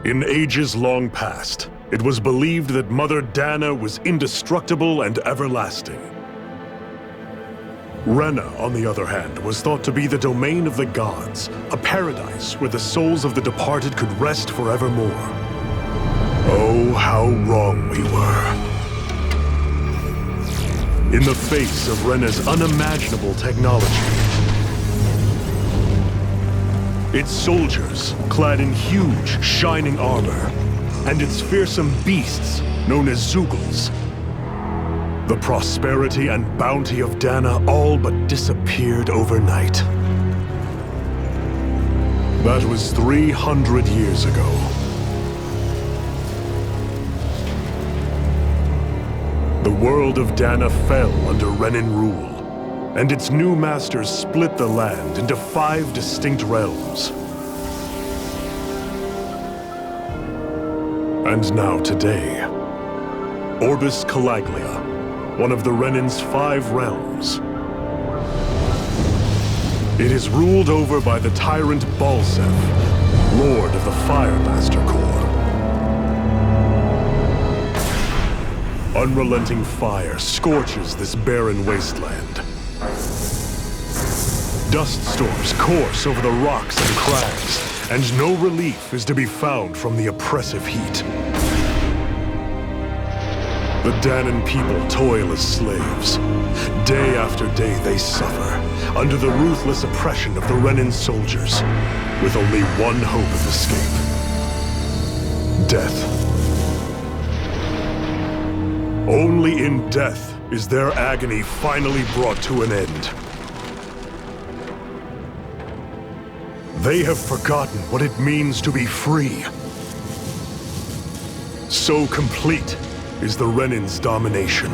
In ages long past, it was believed that Mother Dana was indestructible and everlasting. Rena, on the other hand, was thought to be the domain of the gods, a paradise where the souls of the departed could rest forevermore. Oh, how wrong we were. In the face of Rena's unimaginable technology, its soldiers, clad in huge, shining armor, and its fearsome beasts, known as Zeugles. The prosperity and bounty of Dana all but disappeared overnight. That was 300 years ago. The world of Dana fell under Renan rule, and its new masters split the land into 5 distinct realms. And now today, Orbis Calaglia, one of the Renan's 5 realms. It is ruled over by the tyrant Balsef, Lord of the Firemaster Corps. Unrelenting fire scorches this barren wasteland. Dust storms course over the rocks and crags, and no relief is to be found from the oppressive heat. The Danan people toil as slaves. Day after day they suffer, under the ruthless oppression of the Renan soldiers, with only one hope of escape: death. Only in death is their agony finally brought to an end. They have forgotten what it means to be free. So complete is the Renan's domination.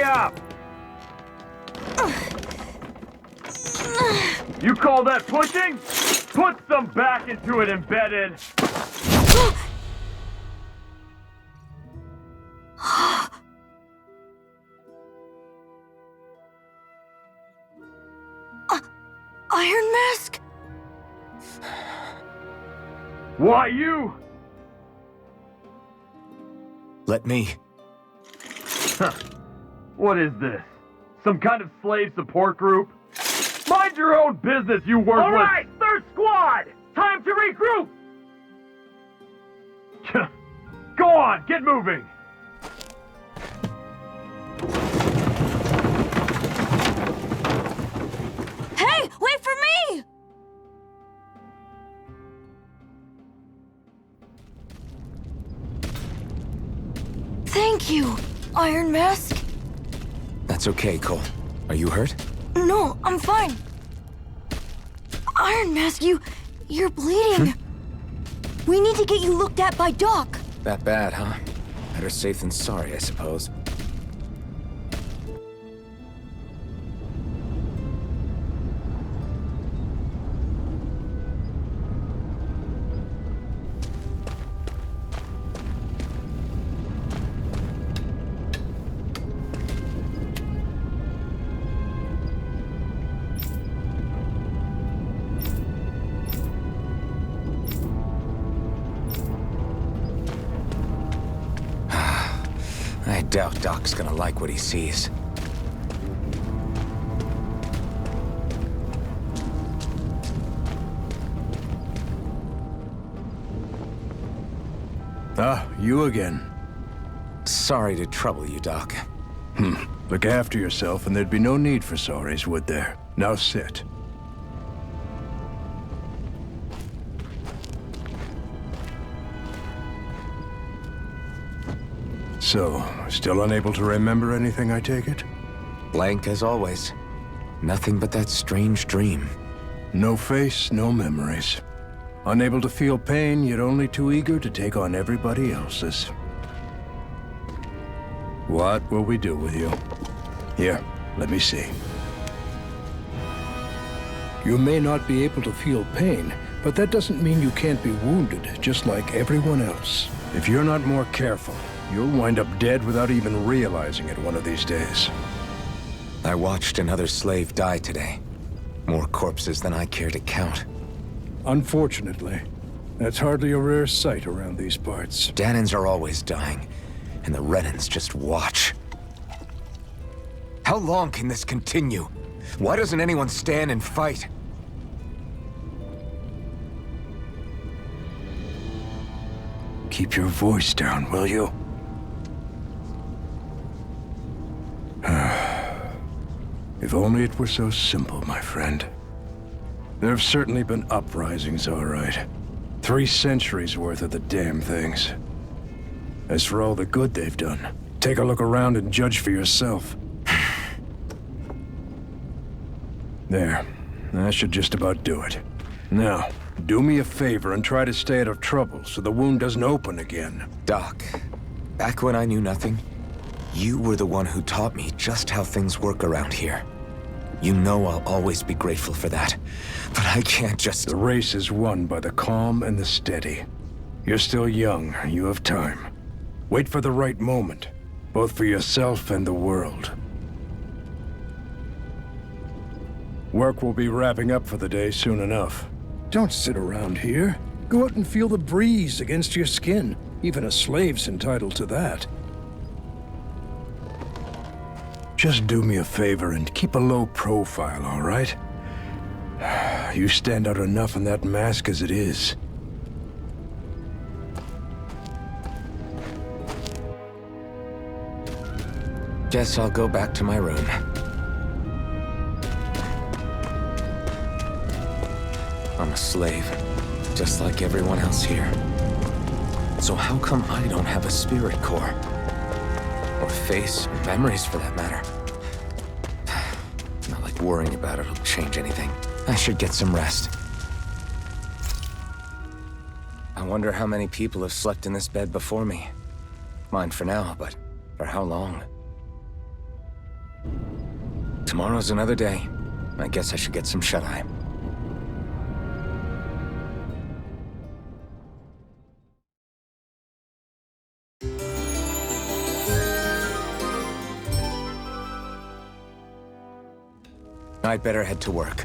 Up! You call that pushing? Put some back into it, embedded! Iron Mask? Why you? Let me. Huh. What is this? Some kind of slave support group? Mind your own business, you worthless— All right, third squad! Time to regroup! Go on, get moving! Hey, wait for me! Thank you, Iron Mask. That's okay, Cole. Are you hurt? No, I'm fine. Iron Mask, you're bleeding. We need to get you looked at by Doc. That bad, huh? Better safe than sorry, I suppose. I doubt Doc's gonna like what he sees. Ah, you again. Sorry to trouble you, Doc. Look after yourself and there'd be no need for sorries, would there? Now sit. So, still unable to remember anything, I take it? Blank as always. Nothing but that strange dream. No face, no memories. Unable to feel pain, yet only too eager to take on everybody else's. What will we do with you? Here, let me see. You may not be able to feel pain, but that doesn't mean you can't be wounded, just like everyone else. If you're not more careful, you'll wind up dead without even realizing it one of these days. I watched another slave die today. More corpses than I care to count. Unfortunately, that's hardly a rare sight around these parts. Danans are always dying, and the Renans just watch. How long can this continue? Why doesn't anyone stand and fight? Keep your voice down, will you? If only it were so simple, my friend. There have certainly been uprisings, all right. 3 centuries worth of the damn things. As for all the good they've done, take a look around and judge for yourself. There. That should just about do it. Now, do me a favor and try to stay out of trouble so the wound doesn't open again. Doc, back when I knew nothing, you were the one who taught me just how things work around here. You know I'll always be grateful for that, but I can't just... The race is won by the calm and the steady. You're still young, you have time. Wait for the right moment, both for yourself and the world. Work will be wrapping up for the day soon enough. Don't sit around here. Go out and feel the breeze against your skin. Even a slave's entitled to that. Just do me a favor and keep a low profile, all right? You stand out enough in that mask as it is. Guess I'll go back to my room. I'm a slave, just like everyone else here. So how come I don't have a spirit core? Or face, or memories for that matter. Not like worrying about it'll change anything. I should get some rest. I wonder how many people have slept in this bed before me. Mine for now, but for how long? Tomorrow's another day. I guess I should get some shut-eye. I'd better head to work.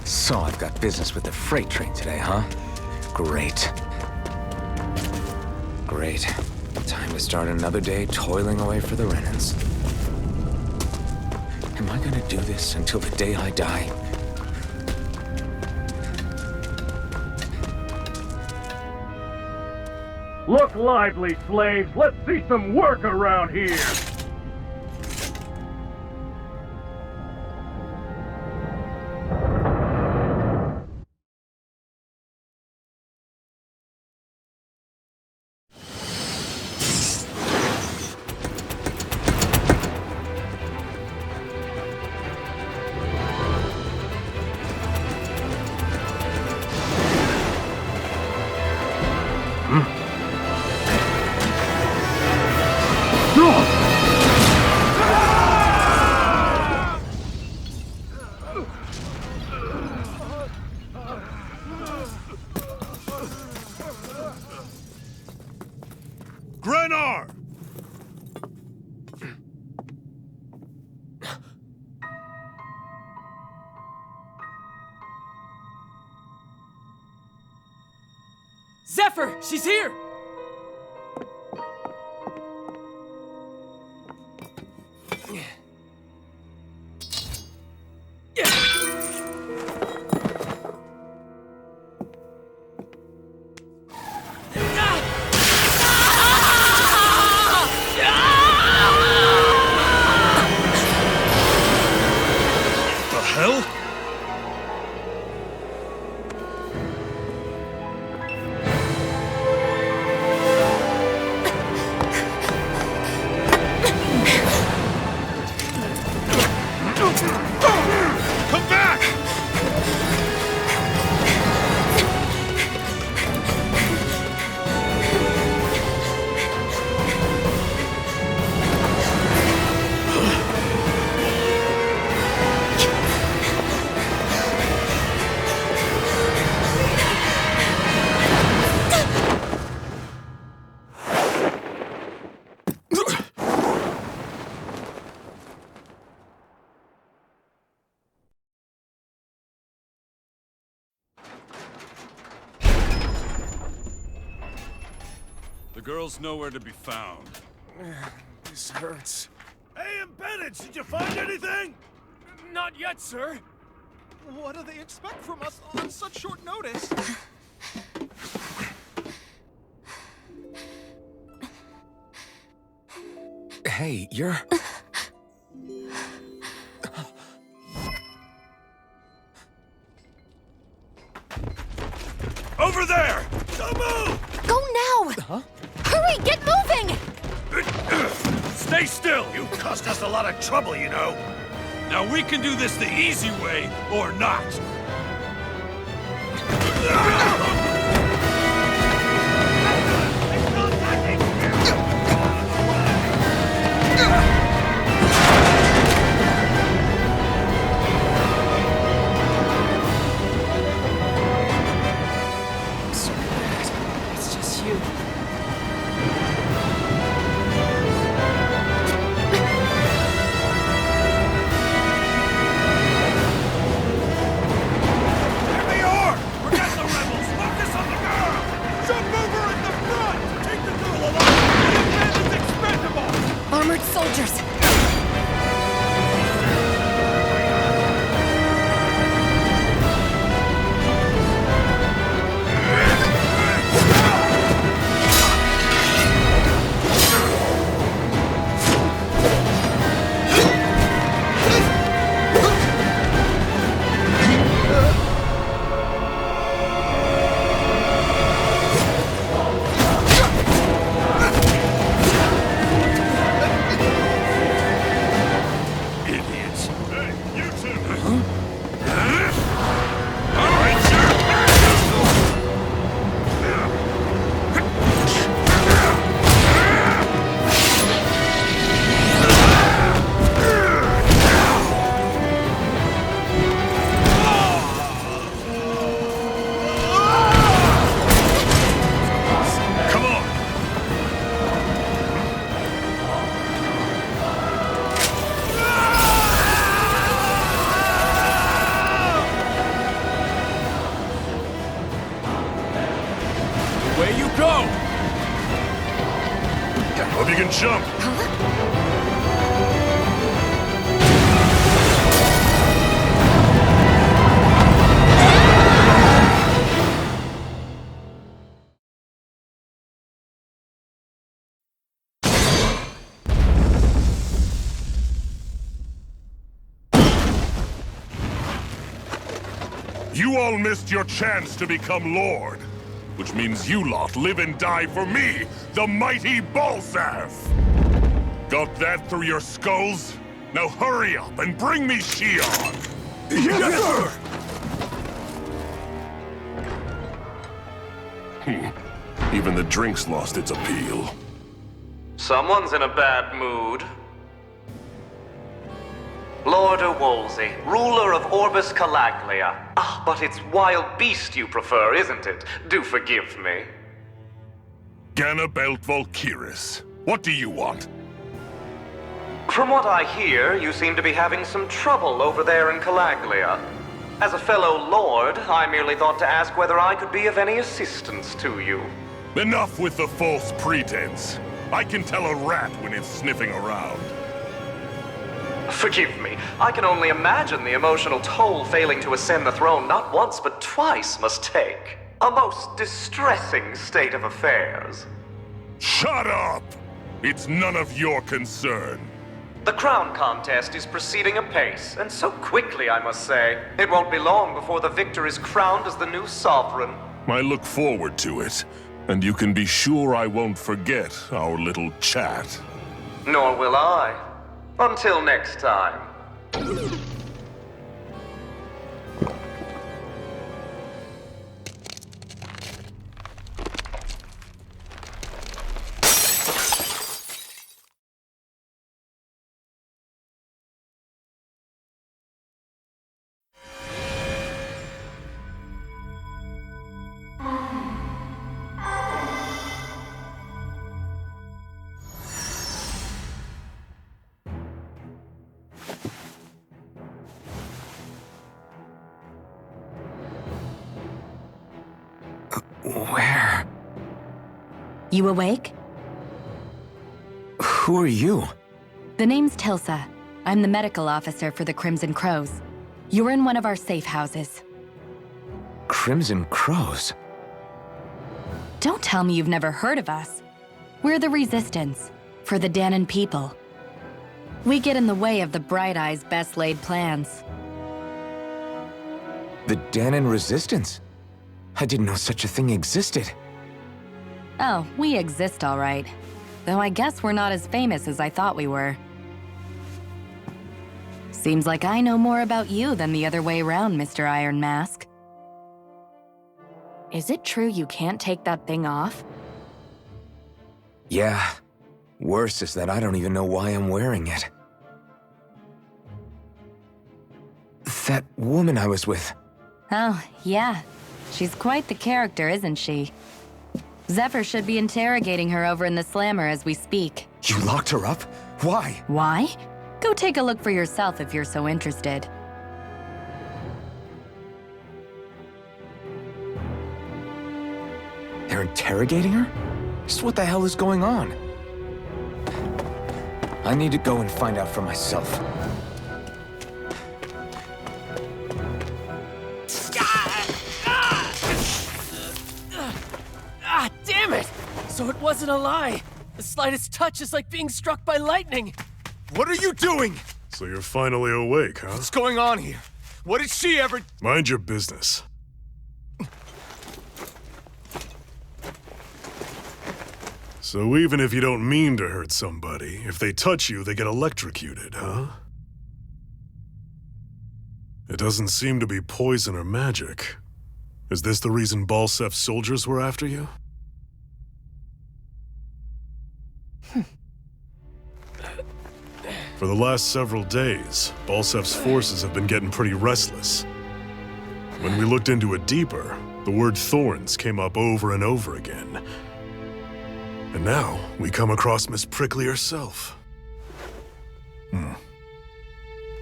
So I've got business with the freight train today, huh? Great. Great. Time to start another day toiling away for the Renans. Am I gonna do this until the day I die? Look lively, slaves! Let's see some work around here! Grenar! Zephyr! She's here! girl's nowhere to be found. This hurts. Hey, Bennett, did you find anything? Not yet, sir. What do they expect from us on such short notice? Hey, you're... Over there! Don't move! Go now! Huh? Hurry, get moving! Stay still! You caused us a lot of trouble, you know. Now we can do this the easy way, or not. It's just you. Armored soldiers! Hope you can jump. You all missed your chance to become Lord. Which means you lot live and die for me, the mighty Balzath! Got that through your skulls? Now hurry up and bring me Shionne! Yes, sir! Even the drink's lost its appeal. Someone's in a bad mood. Lord Wolsey, ruler of Orbis Calaglia. Ah, but it's wild beast you prefer, isn't it? Do forgive me. Ganabelt Valkyris, what do you want? From what I hear, you seem to be having some trouble over there in Calaglia. As a fellow lord, I merely thought to ask whether I could be of any assistance to you. Enough with the false pretense. I can tell a rat when it's sniffing around. Forgive me. I can only imagine the emotional toll failing to ascend the throne not once but twice must take. A most distressing state of affairs. Shut up! It's none of your concern. The crown contest is proceeding apace, and so quickly, I must say. It won't be long before the victor is crowned as the new sovereign. I look forward to it, and you can be sure I won't forget our little chat. Nor will I. Until next time. Where? You awake? Who are you? The name's Tilsa. I'm the medical officer for the Crimson Crows. You're in one of our safe houses. Crimson Crows? Don't tell me you've never heard of us. We're the Resistance, for the Danon people. We get in the way of the Bright Eye's best laid plans. The Danon Resistance? I didn't know such a thing existed. Oh, we exist all right. Though I guess we're not as famous as I thought we were. Seems like I know more about you than the other way around, Mr. Iron Mask. Is it true you can't take that thing off? Yeah. Worse is that I don't even know why I'm wearing it. That woman I was with. Oh, yeah. She's quite the character, isn't she? Zephyr should be interrogating her over in the Slammer as we speak. You locked her up? Why? Why? Go take a look for yourself if you're so interested. They're interrogating her? Just what the hell is going on? I need to go and find out for myself. Ah, damn it! So it wasn't a lie. The slightest touch is like being struck by lightning. What are you doing? So you're finally awake, huh? What's going on here? What did she ever... Mind your business. So even if you don't mean to hurt somebody, if they touch you, they get electrocuted, huh? It doesn't seem to be poison or magic. Is this the reason Balsef's soldiers were after you? For the last several days, Balsef's forces have been getting pretty restless. When we looked into it deeper, the word thorns came up over and over again. And now, we come across Miss Prickly herself.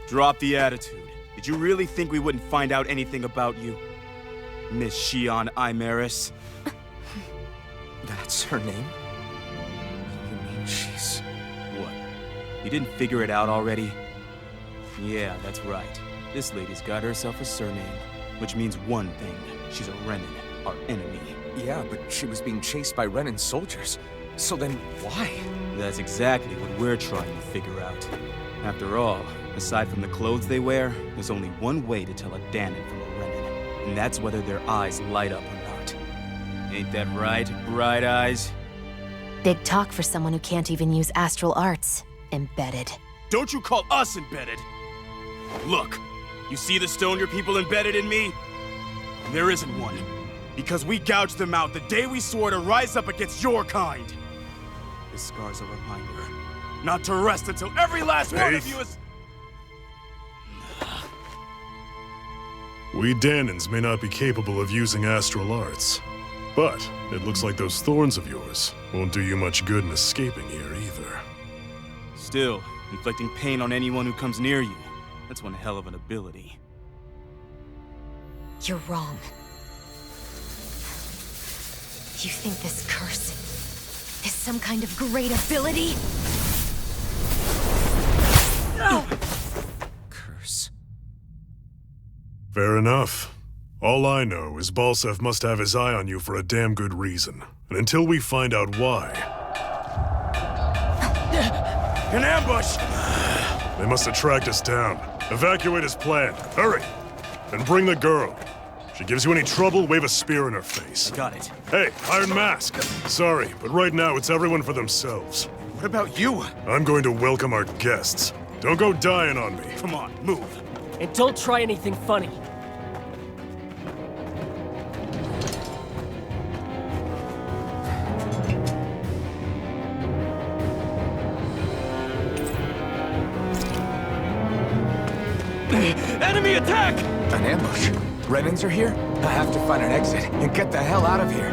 Drop the attitude. Did you really think we wouldn't find out anything about you? Miss Shionne Imaris? That's her name? You mean she's... What? You didn't figure it out already? Yeah, that's right. This lady's got herself a surname, which means one thing. She's a Renan, our enemy. Yeah, but she was being chased by Renan soldiers. So then, why? That's exactly what we're trying to figure out. After all, aside from the clothes they wear, there's only one way to tell a Danon from a Renan, and that's whether their eyes light up or not. Ain't that right, Bright Eyes? Big talk for someone who can't even use astral arts. Embedded. Don't you call us embedded! Look, you see the stone your people embedded in me? There isn't one. Because we gouged them out the day we swore to rise up against your kind. This scar's a reminder, not to rest until every last one of you is... We Danons may not be capable of using astral arts, but it looks like those thorns of yours won't do you much good in escaping here either. Still, inflicting pain on anyone who comes near you, that's one hell of an ability. You're wrong. You think this curse is some kind of great ability? No! Curse. Fair enough. All I know is Balsef must have his eye on you for a damn good reason. And until we find out why... An ambush! They must have tracked us down. Evacuate as planned. Hurry! And bring the girl. If she gives you any trouble, wave a spear in her face. Got it. Hey, Iron Mask. Sorry, but right now it's everyone for themselves. What about you? I'm going to welcome our guests. Don't go dying on me. Come on, move. And don't try anything funny. Enemy attack! An ambush? Renans are here? I have to find an exit and get the hell out of here.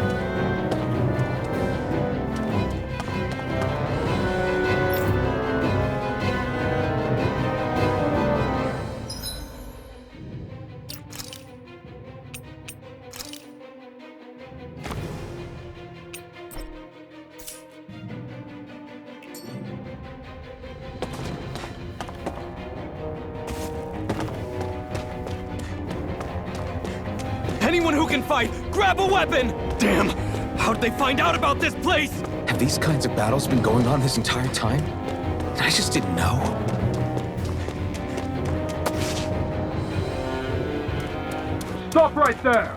Anyone who can fight, grab a weapon! Damn! How'd they find out about this place? Have these kinds of battles been going on this entire time? I just didn't know. Stop right there!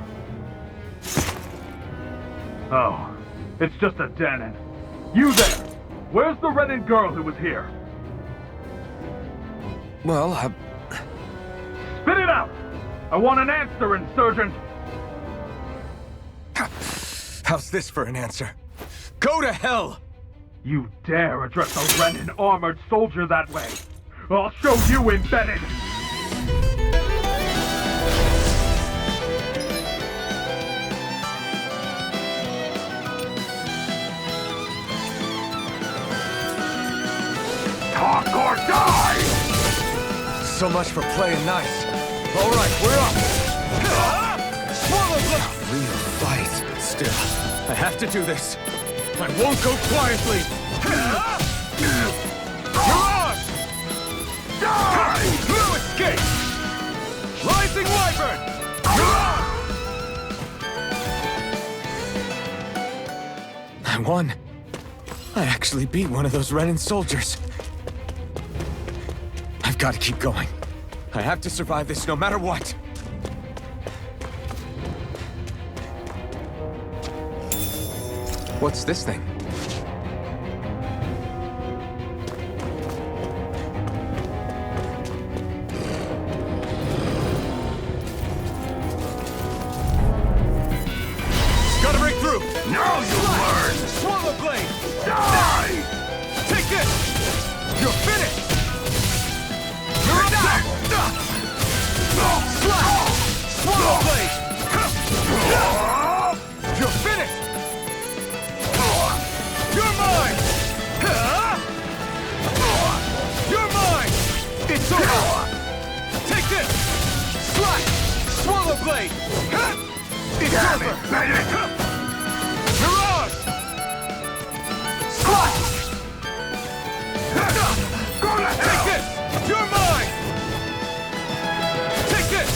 Oh, it's just a Danon. You there! Where's the Renin girl who was here? Well, Spit it out! I want an answer, Insurgent! How's this for an answer? Go to hell! You dare address a Renin armored soldier that way? I'll show you, Embedded! Talk or die! So much for playing nice. All right, we're up. Real fight. Still, I have to do this. I won't go quietly. Mirage! Die! No escape! Rising Wyvern! Mirage! I won. I actually beat one of those Renin soldiers. I've got to keep going. I have to survive this no matter what. What's this thing? Gotta break through! Now you learn! Swallow blade! Die! Take this! You're finished! Swallow blade! You're finished! You're mine! You're mine! It's over! Take this! Slash! Swallow blade! It's over! Mirage! Slash! Take this! You're mine! Take this!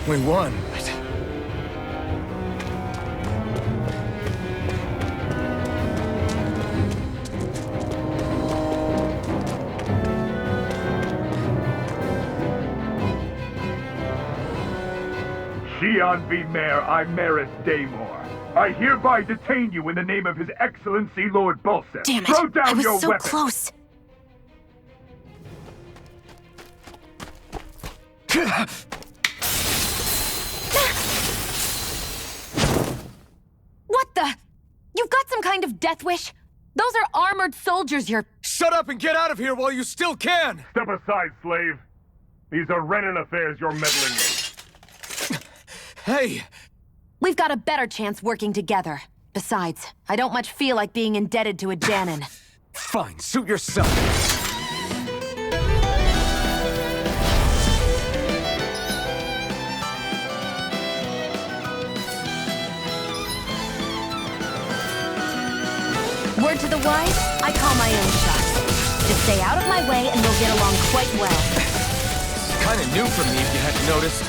We won, but... Shionne v. Mayor Imaris Daymore. I hereby detain you in the name of His Excellency Lord Bulseth. Damn it! Throw down I was your so weapon. close. What the? You've got some kind of death wish? Those are armored soldiers you're... Shut up and get out of here while you still can! Step aside, slave. These are Renin affairs you're meddling with. Hey! We've got a better chance working together. Besides, I don't much feel like being indebted to a Danon. Fine, suit yourself. Word to the wise, I call my own shots. Just stay out of my way and we'll get along quite well. This is kind of new for me if you hadn't noticed.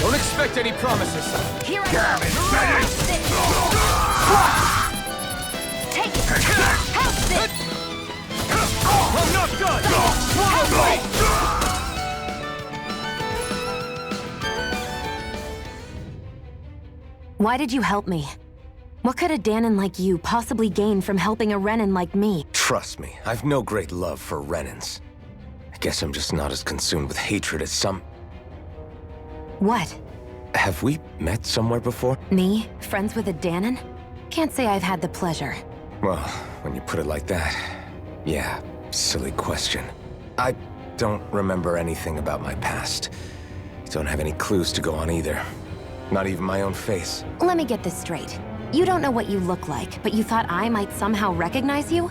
Don't expect any promises. Here I go. Take it. Have this. I'm not done! Swallow blade! Why did you help me? What could a Danon like you possibly gain from helping a Renin like me? Trust me, I've no great love for Renins. I guess I'm just not as consumed with hatred as some... What? Have we met somewhere before? Me? Friends with a Danon? Can't say I've had the pleasure. Well, when you put it like that, yeah, silly question. I don't remember anything about my past. Don't have any clues to go on either. Not even my own face. Let me get this straight. You don't know what you look like, but you thought I might somehow recognize you?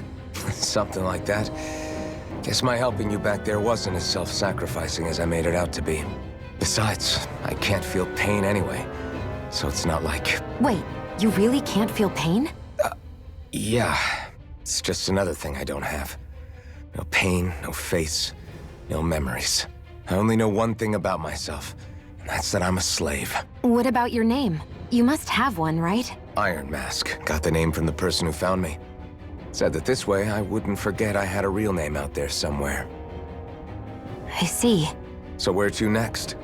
Something like that. Guess my helping you back there wasn't as self-sacrificing as I made it out to be. Besides, I can't feel pain anyway, so it's not like... Wait, you really can't feel pain? Yeah. It's just another thing I don't have. No pain, no face, no memories. I only know one thing about myself, and that's that I'm a slave. What about your name? You must have one, right? Iron Mask. Got the name from the person who found me. Said that this way I wouldn't forget I had a real name out there somewhere. I see. So where to next?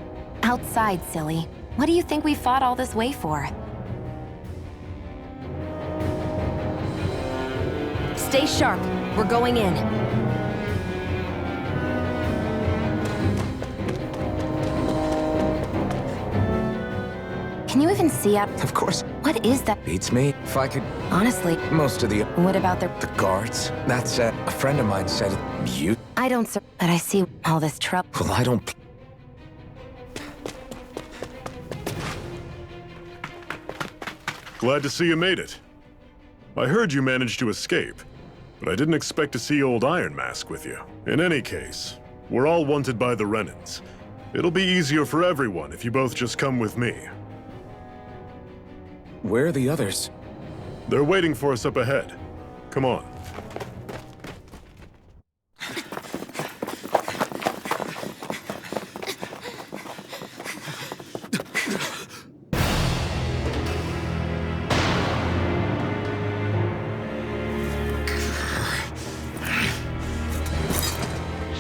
Outside, silly. What do you think we fought all this way for? Stay sharp. We're going in. Can you even see out? Of course. What is that? Beats me. If I could... Honestly. Most of the... What about the guards? That's, a friend of mine said you... I don't, sir. But I see all this trouble. Well, I don't... Glad to see you made it. I heard you managed to escape, but I didn't expect to see old Iron Mask with you. In any case, we're all wanted by the Renans. It'll be easier for everyone if you both just come with me. Where are the others? They're waiting for us up ahead. Come on.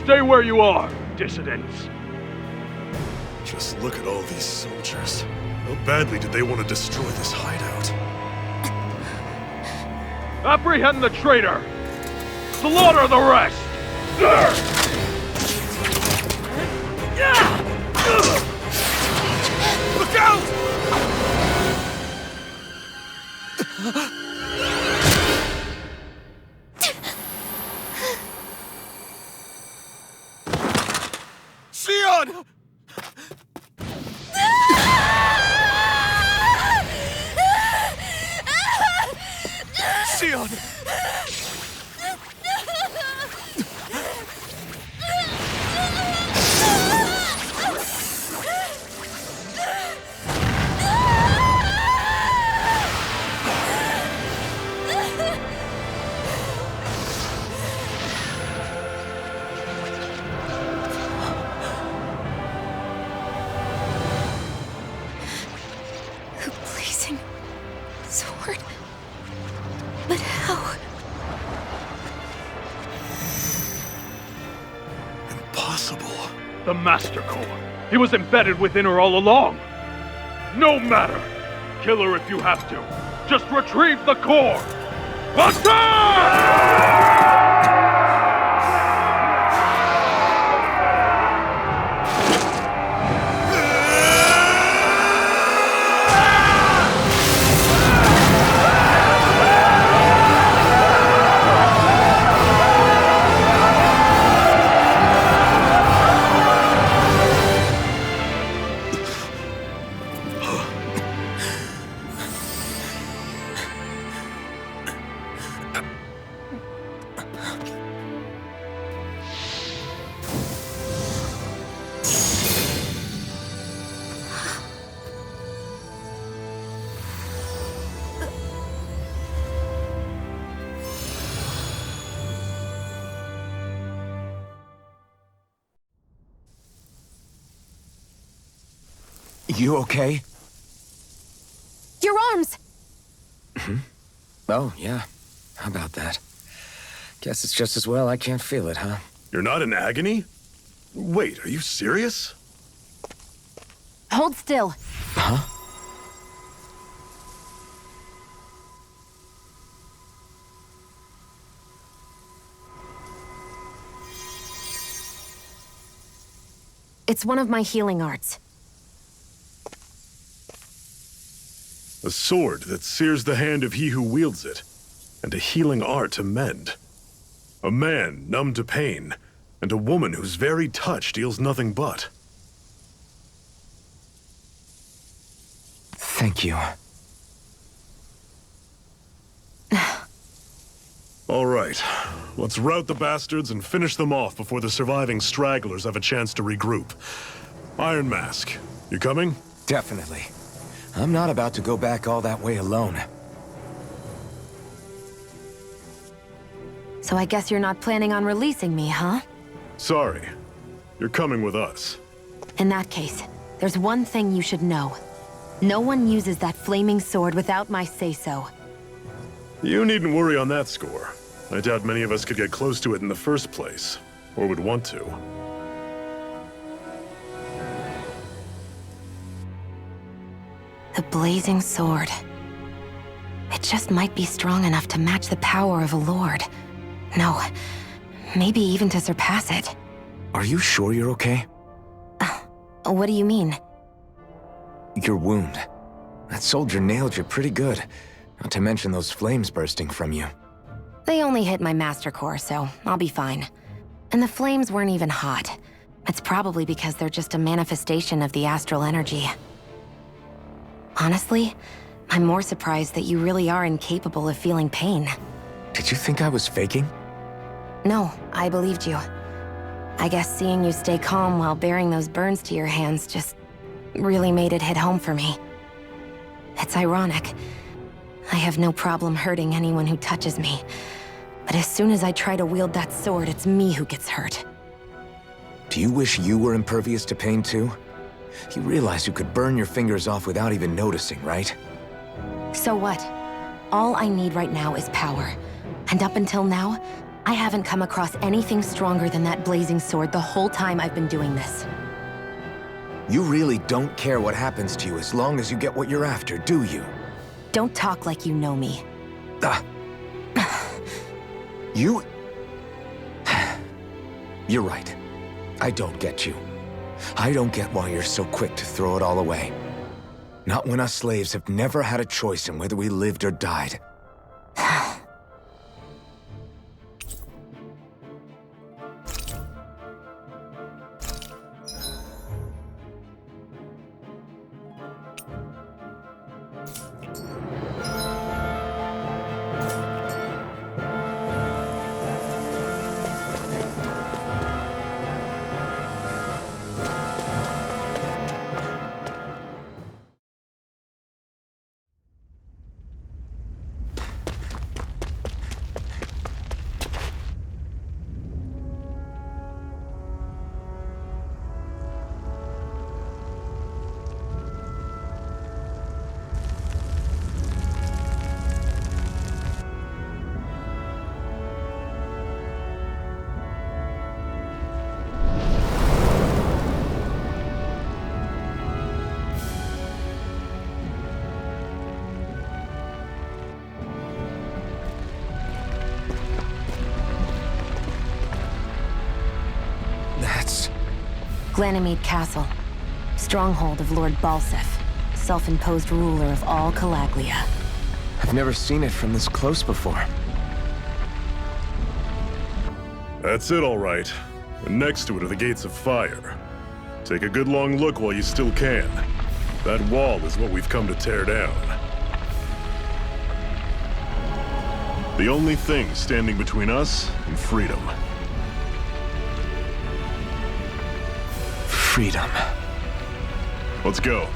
Stay where you are, dissidents. Just look at all these soldiers. How badly did they want to destroy this hideout? Apprehend the traitor! Slaughter the rest! Look out! Shionne! Shionne! Blazing sword. But how? Impossible. The Master Core. He was embedded within her all along. No matter. Kill her if you have to. Just retrieve the core. Attack! You okay? Your arms! Oh, yeah. How about that? Guess it's just as well I can't feel it, huh? You're not in agony? Wait, are you serious? Hold still. Huh? It's one of my healing arts. A sword that sears the hand of he who wields it, and a healing art to mend. A man numb to pain, and a woman whose very touch deals nothing but. Thank you. All right, let's rout the bastards and finish them off before the surviving stragglers have a chance to regroup. Iron Mask, you coming? Definitely. I'm not about to go back all that way alone. So I guess you're not planning on releasing me, huh? Sorry. You're coming with us. In that case, there's one thing you should know. No one uses that flaming sword without my say-so. You needn't worry on that score. I doubt many of us could get close to it in the first place, or would want to. The blazing sword. It just might be strong enough to match the power of a lord. No, maybe even to surpass it. Are you sure you're okay? What do you mean? Your wound. That soldier nailed you pretty good. Not to mention those flames bursting from you. They only hit my master core, so I'll be fine. And the flames weren't even hot. It's probably because they're just a manifestation of the astral energy. Honestly, I'm more surprised that you really are incapable of feeling pain. Did you think I was faking? No, I believed you. I guess seeing you stay calm while bearing those burns to your hands just really made it hit home for me. It's ironic. I have no problem hurting anyone who touches me. But as soon as I try to wield that sword, it's me who gets hurt. Do you wish you were impervious to pain too? You realize you could burn your fingers off without even noticing, right? So what? All I need right now is power. And up until now, I haven't come across anything stronger than that blazing sword the whole time I've been doing this. You really don't care what happens to you as long as you get what you're after, do you? Don't talk like you know me. You... You're right. I don't get you. I don't get why you're so quick to throw it all away. Not when us slaves have never had a choice in whether we lived or died. Ganymede Castle, stronghold of Lord Balsef, self-imposed ruler of all Calaglia. I've never seen it from this close before. That's it, all right. And next to it are the Gates of Fire. Take a good long look while you still can. That wall is what we've come to tear down. The only thing standing between us and freedom. Freedom. Let's go.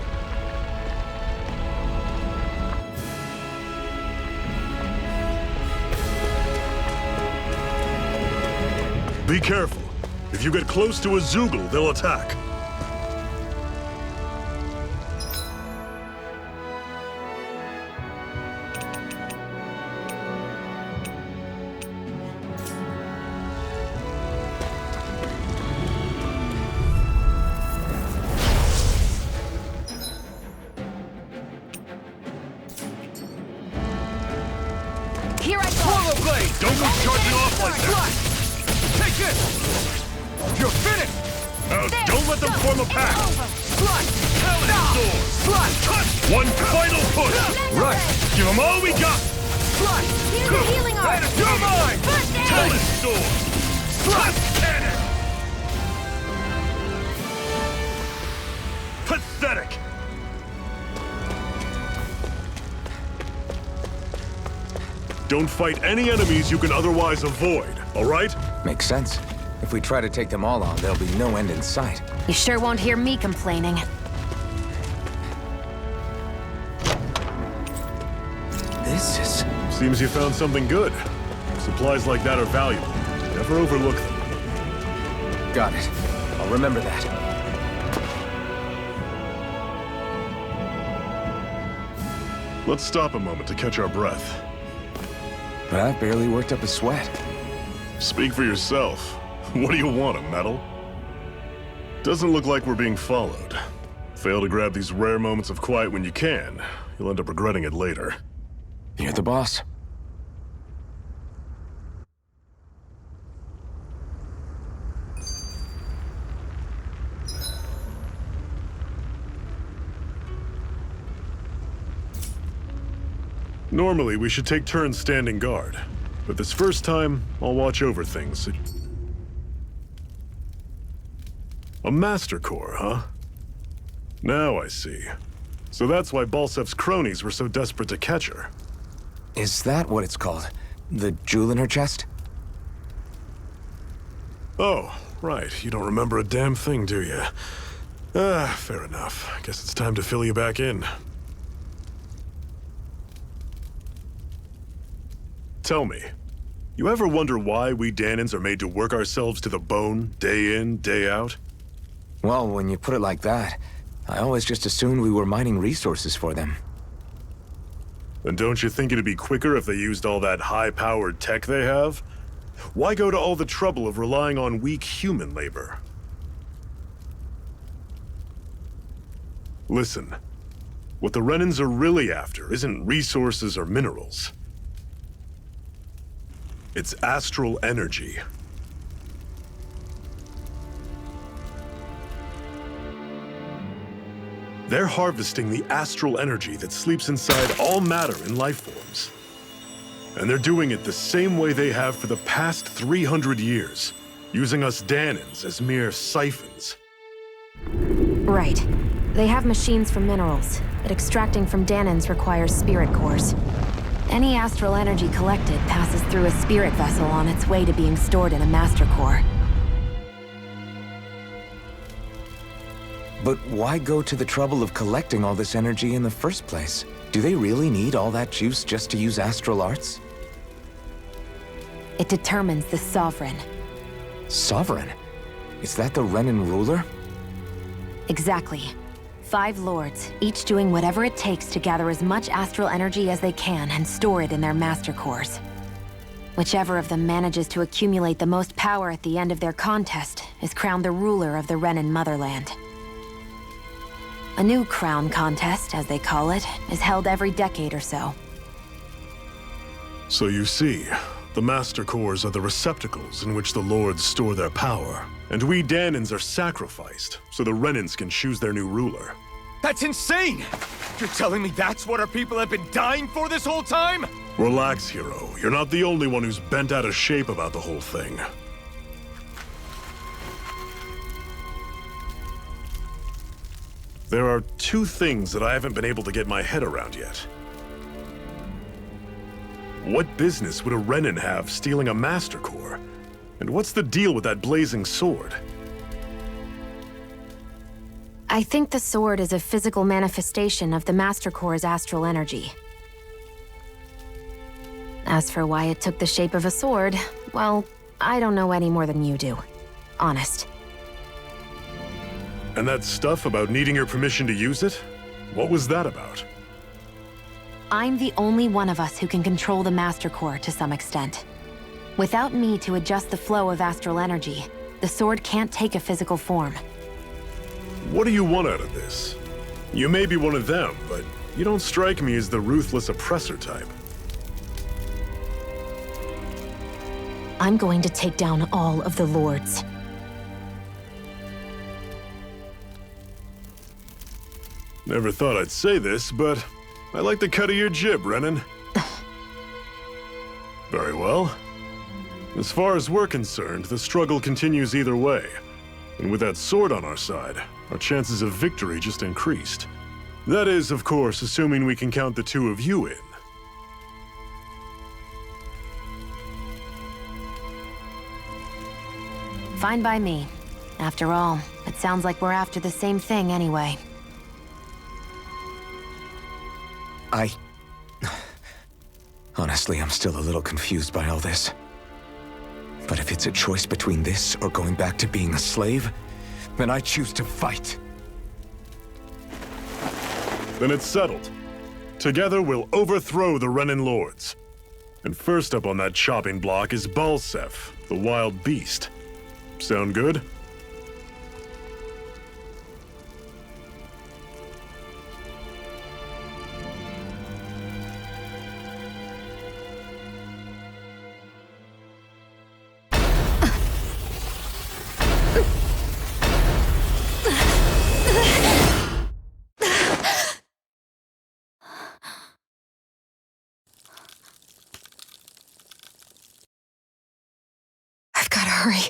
Be careful. If you get close to a Zoogle, they'll attack. Here I go! Blade! Don't go charging off like that! Take it! You're finished! Now, don't let them form a pack! Slice! Sword! Slice! Cut! One final push! Right! Give them all we got! Slice! Here's the healing art! You're mine! Talent sword! Slice! Cannon! Pathetic! Don't fight any enemies you can otherwise avoid, all right? Makes sense. If we try to take them all on, there'll be no end in sight. You sure won't hear me complaining. This is... Seems you found something good. Supplies like that are valuable. Never overlook them. Got it. I'll remember that. Let's stop a moment to catch our breath. But I've barely worked up a sweat. Speak for yourself. What do you want, a medal? Doesn't look like we're being followed. Fail to grab these rare moments of quiet when you can, you'll end up regretting it later. You're the boss. Normally, we should take turns standing guard, but this first time, I'll watch over things. A Master Core, huh? Now I see. So that's why Balsef's cronies were so desperate to catch her. Is that what it's called? The jewel in her chest? Oh, right. You don't remember a damn thing, do you? Fair enough. Guess it's time to fill you back in. Tell me, you ever wonder why we Danans are made to work ourselves to the bone, day in, day out? Well, when you put it like that, I always just assumed we were mining resources for them. And don't you think it'd be quicker if they used all that high-powered tech they have? Why go to all the trouble of relying on weak human labor? Listen, what the Renans are really after isn't resources or minerals. It's astral energy. They're harvesting the astral energy that sleeps inside all matter in life forms. And they're doing it the same way they have for the past 300 years, using us Danans as mere siphons. Right. They have machines for minerals, but extracting from Danans requires spirit cores. Any astral energy collected passes through a spirit vessel on its way to being stored in a master core. But why go to the trouble of collecting all this energy in the first place? Do they really need all that juice just to use astral arts? It determines the Sovereign. Sovereign? Is that the Renan ruler? Exactly. 5 lords, each doing whatever it takes to gather as much astral energy as they can and store it in their master cores. Whichever of them manages to accumulate the most power at the end of their contest is crowned the ruler of the Renan motherland. A new crown contest, as they call it, is held every decade or so. So you see, the Master Cores are the receptacles in which the Lords store their power. And we Danans are sacrificed, so the Renans can choose their new ruler. That's insane! You're telling me that's what our people have been dying for this whole time? Relax, hero. You're not the only one who's bent out of shape about the whole thing. There are 2 things that I haven't been able to get my head around yet. What business would a Renan have stealing a Master Core? And what's the deal with that blazing sword? I think the sword is a physical manifestation of the Master Core's astral energy. As for why it took the shape of a sword, well, I don't know any more than you do. Honest. And that stuff about needing your permission to use it? What was that about? I'm the only one of us who can control the Master Core to some extent. Without me to adjust the flow of astral energy, the sword can't take a physical form. What do you want out of this? You may be one of them, but you don't strike me as the ruthless oppressor type. I'm going to take down all of the lords. Never thought I'd say this, but I like the cut of your jib, Renan. Very well. As far as we're concerned, the struggle continues either way. And with that sword on our side, our chances of victory just increased. That is, of course, assuming we can count the 2 of you in. Fine by me. After all, it sounds like we're after the same thing anyway. Honestly, I'm still a little confused by all this. But if it's a choice between this or going back to being a slave, then I choose to fight. Then it's settled. Together we'll overthrow the Renin Lords. And first up on that chopping block is Balsef, the wild beast. Sound good? I've gotta hurry.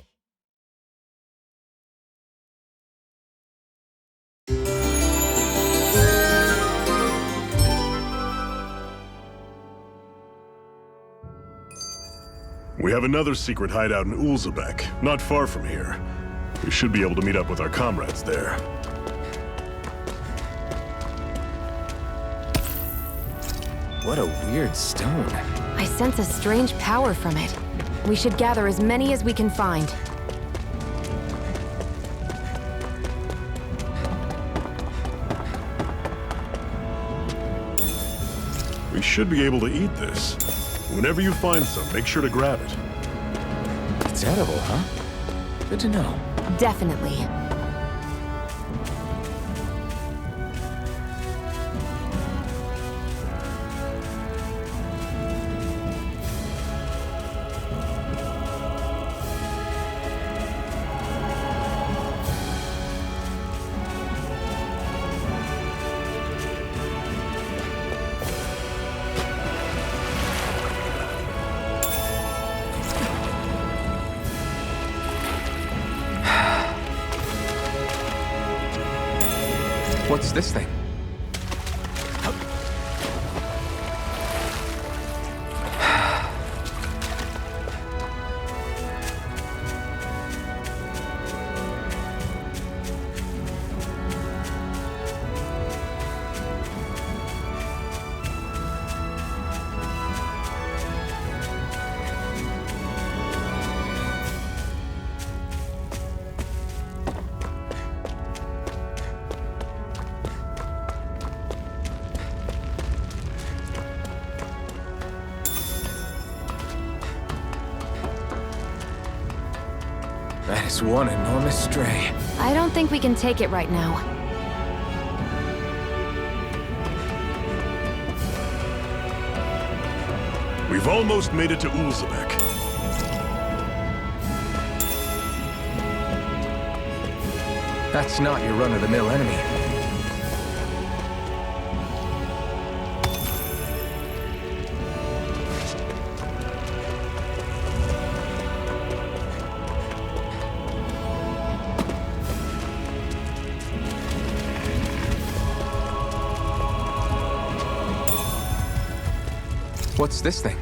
We have another secret hideout in Ulzebek, not far from here. We should be able to meet up with our comrades there. What a weird stone. I sense a strange power from it. We should gather as many as we can find. We should be able to eat this. Whenever you find some, make sure to grab it. It's edible, huh? Good to know. Definitely. What's this thing? That is one enormous stray. I don't think we can take it right now. We've almost made it to Ulzebek. That's not your run-of-the-mill enemy. What's this thing?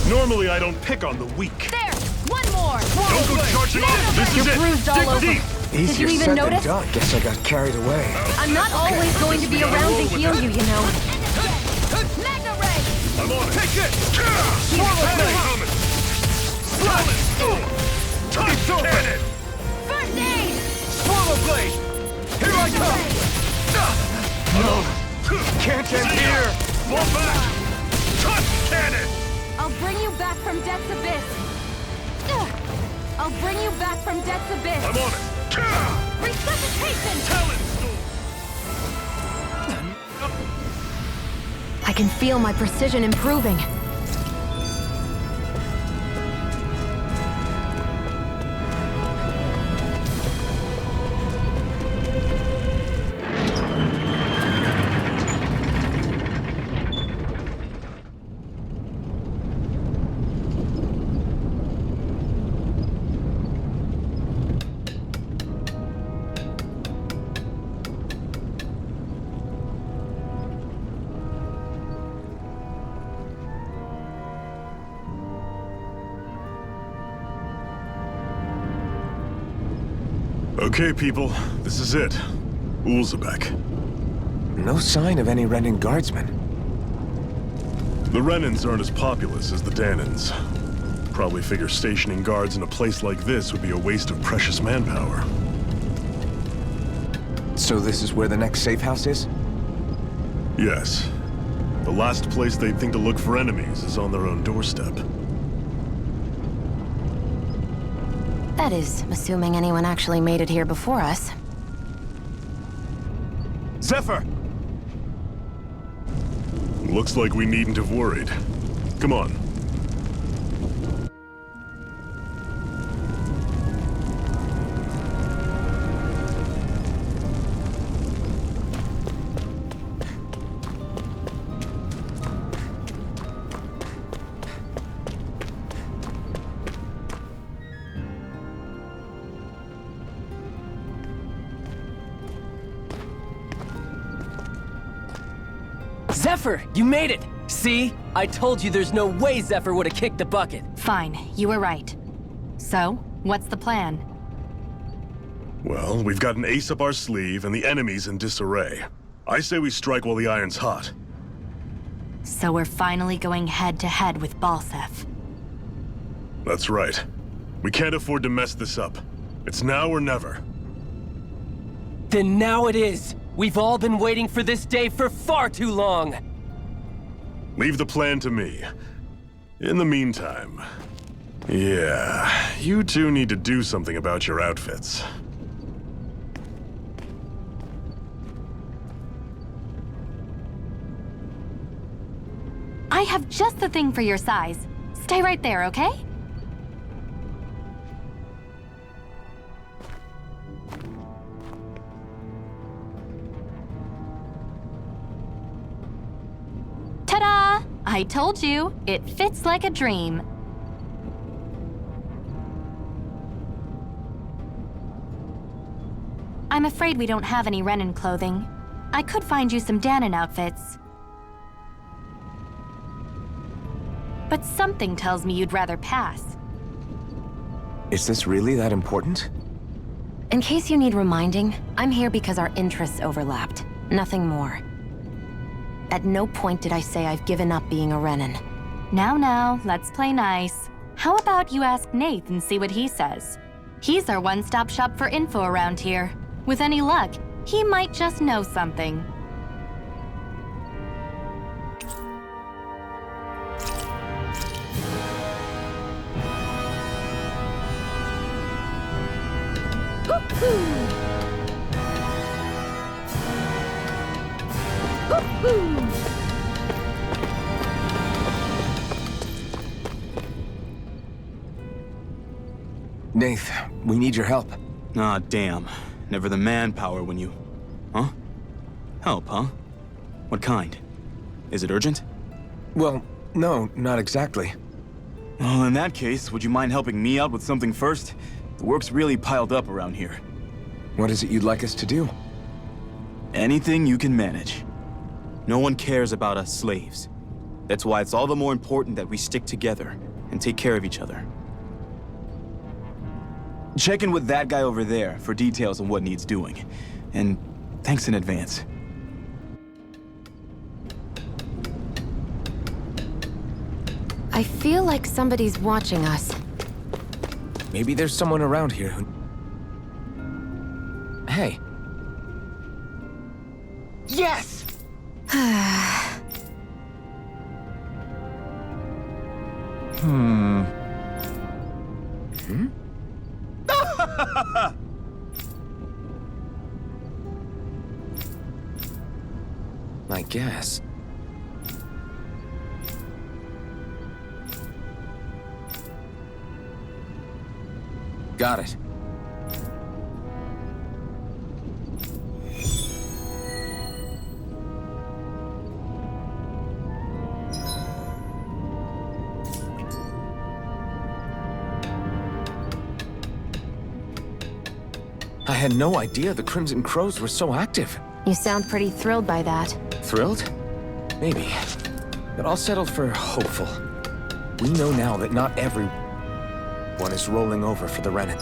Normally I don't pick on the weak. There! One more! Don't go charging off! This is You're it! bruised all Dig over. deep! Did you even notice? Guess I got carried away. I'm not always going to be around to heal you, you know. Mega Ray! I'm on it! Take it! Touch cannon! First aid! Swallow blade! Here I come! No! Can't end here! Fall back! Touch cannon! I'll bring you back from Death's Abyss. I'll bring you back from Death's Abyss. I'm on it! Resuscitation! Talent storm! I can feel my precision improving. Okay, people, this is it. Ulzebek. No sign of any Renan guardsmen. The Renans aren't as populous as the Danans. Probably figure stationing guards in a place like this would be a waste of precious manpower. So this is where the next safe house is? Yes. The last place they'd think to look for enemies is on their own doorstep. That is, assuming anyone actually made it here before us. Zephyr! Looks like we needn't have worried. Come on. Zephyr, you made it! See? I told you there's no way Zephyr would have kicked the bucket. Fine, you were right. So, what's the plan? Well, we've got an ace up our sleeve and the enemy's in disarray. I say we strike while the iron's hot. So we're finally going head-to-head with Balsef. That's right. We can't afford to mess this up. It's now or never. Then now it is! We've all been waiting for this day for far too long! Leave the plan to me. In the meantime... Yeah, you two need to do something about your outfits. I have just the thing for your size. Stay right there, okay? Ta-da! I told you, it fits like a dream. I'm afraid we don't have any Renan clothing. I could find you some Danan outfits. But something tells me you'd rather pass. Is this really that important? In case you need reminding, I'm here because our interests overlapped. Nothing more. At no point did I say I've given up being a Renan. Now, let's play nice. How about you ask Nath and see what he says? He's our one-stop shop for info around here. With any luck, he might just know something. Nath, we need your help. Ah, damn. Never the manpower when you... Huh? Help, huh? What kind? Is it urgent? Well, no, not exactly. Well, in that case, would you mind helping me out with something first? The work's really piled up around here. What is it you'd like us to do? Anything you can manage. No one cares about us slaves. That's why it's all the more important that we stick together and take care of each other. Check in with that guy over there for details on what needs doing. And thanks in advance. I feel like somebody's watching us. Maybe there's someone around here who... Hey. Yes! Hmm? I guess. Got it. I had no idea the Crimson Crows were so active. You sound pretty thrilled by that. Thrilled? Maybe. But I'll settle for hopeful. We know now that not everyone is rolling over for the Renan.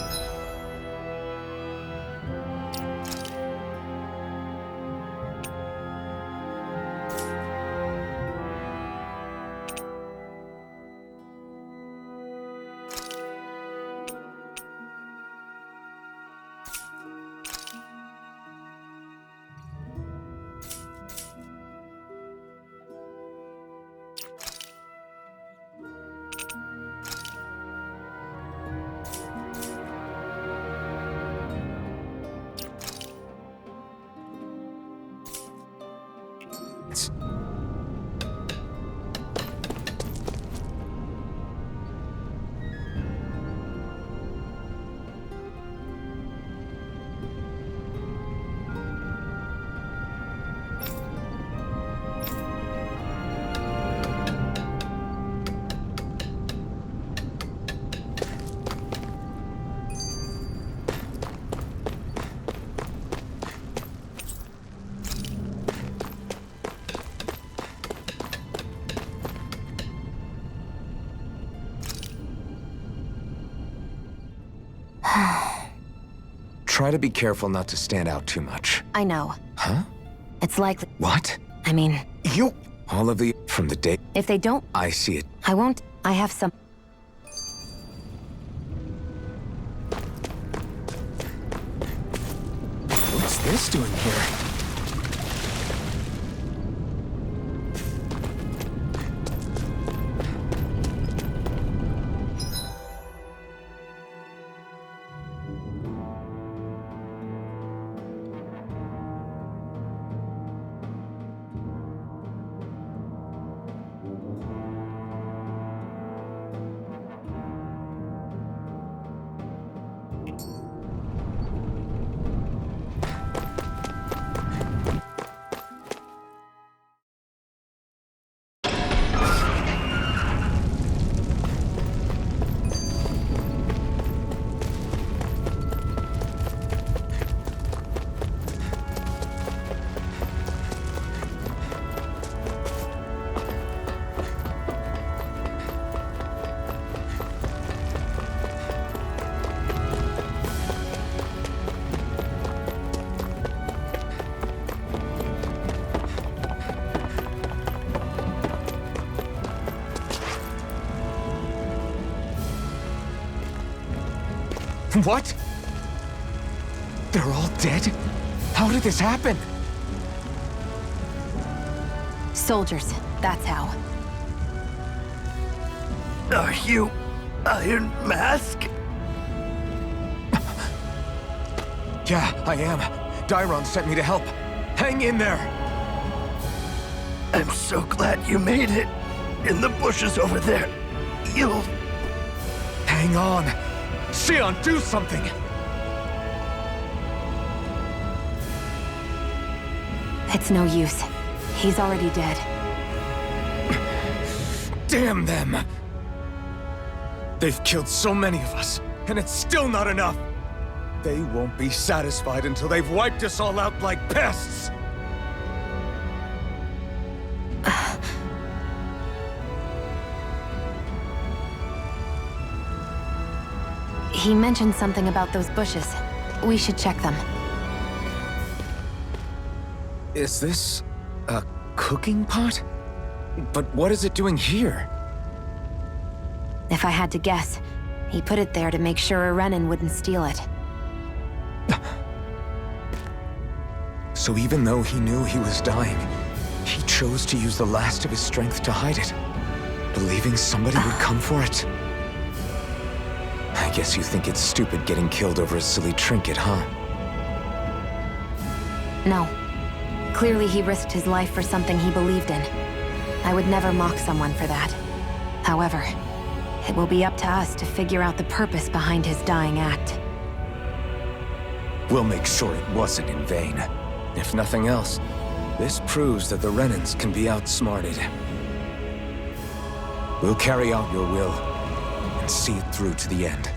Try to be careful not to stand out too much. I know. Huh? It's likely. What? I mean... You... All of the... From the day... If they don't... I see it. I won't... I have some... What's this doing here? What? They're all dead? How did this happen? Soldiers, that's how. Are you Iron Mask? Yeah, I am. Dairon sent me to help. Hang in there! I'm so glad you made it. In the bushes over there. You'll... Hang on! Shionne, do something! It's no use. He's already dead. Damn them! They've killed so many of us, and it's still not enough! They won't be satisfied until they've wiped us all out like pests! He mentioned something about those bushes. We should check them. Is this... a cooking pot? But what is it doing here? If I had to guess, he put it there to make sure a Renan wouldn't steal it. So even though he knew he was dying, he chose to use the last of his strength to hide it, believing somebody would come for it. I guess you think it's stupid getting killed over a silly trinket, huh? No. Clearly he risked his life for something he believed in. I would never mock someone for that. However, it will be up to us to figure out the purpose behind his dying act. We'll make sure it wasn't in vain. If nothing else, this proves that the Renans can be outsmarted. We'll carry out your will, and see it through to the end.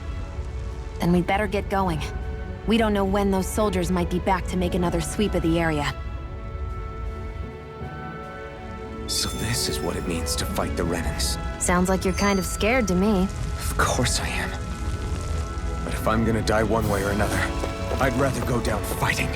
Then we'd better get going. We don't know when those soldiers might be back to make another sweep of the area. So this is what it means to fight the Renans. Sounds like you're kind of scared to me. Of course I am. But if I'm gonna die one way or another, I'd rather go down fighting.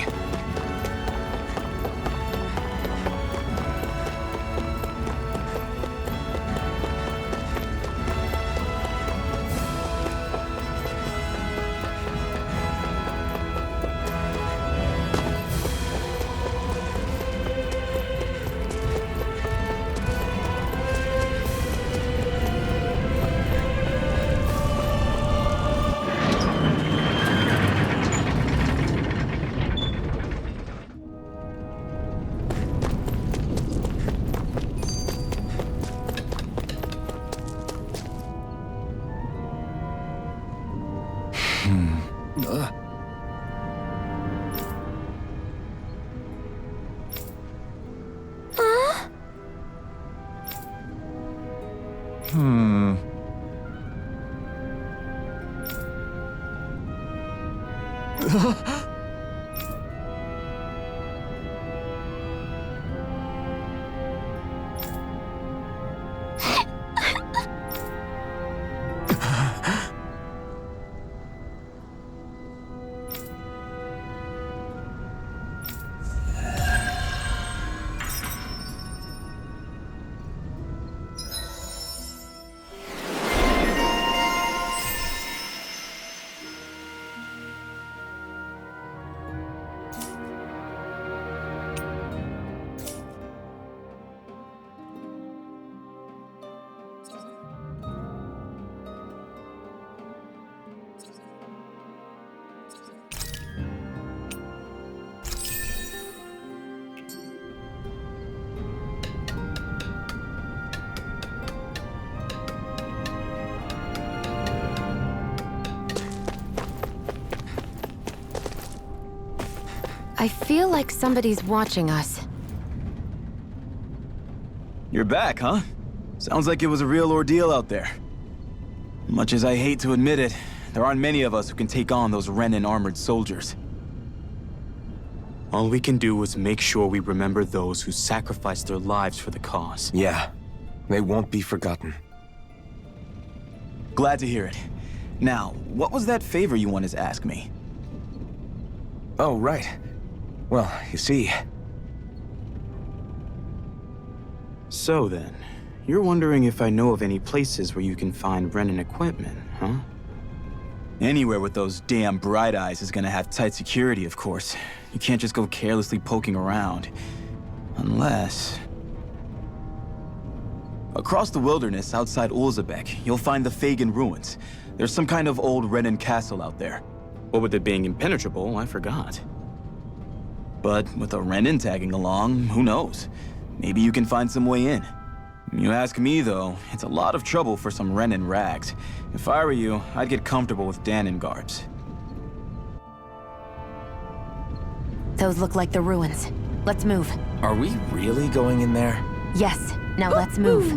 I feel like somebody's watching us. You're back, huh? Sounds like it was a real ordeal out there. Much as I hate to admit it, there aren't many of us who can take on those Renin armored soldiers. All we can do is make sure we remember those who sacrificed their lives for the cause. Yeah, they won't be forgotten. Glad to hear it. Now, what was that favor you wanted to ask me? Oh, right. Well, you see... So then, you're wondering if I know of any places where you can find Renin equipment, huh? Anywhere with those damn bright eyes is gonna have tight security, of course. You can't just go carelessly poking around. Unless... Across the wilderness outside Ulzebek, you'll find the Fagan ruins. There's some kind of old Renin castle out there. What with it being impenetrable, I forgot. But with a Renin tagging along, who knows? Maybe you can find some way in. You ask me, though, it's a lot of trouble for some Renin rags. If I were you, I'd get comfortable with Danon garbs. Those look like the ruins. Let's move. Are we really going in there? Yes. Now let's move.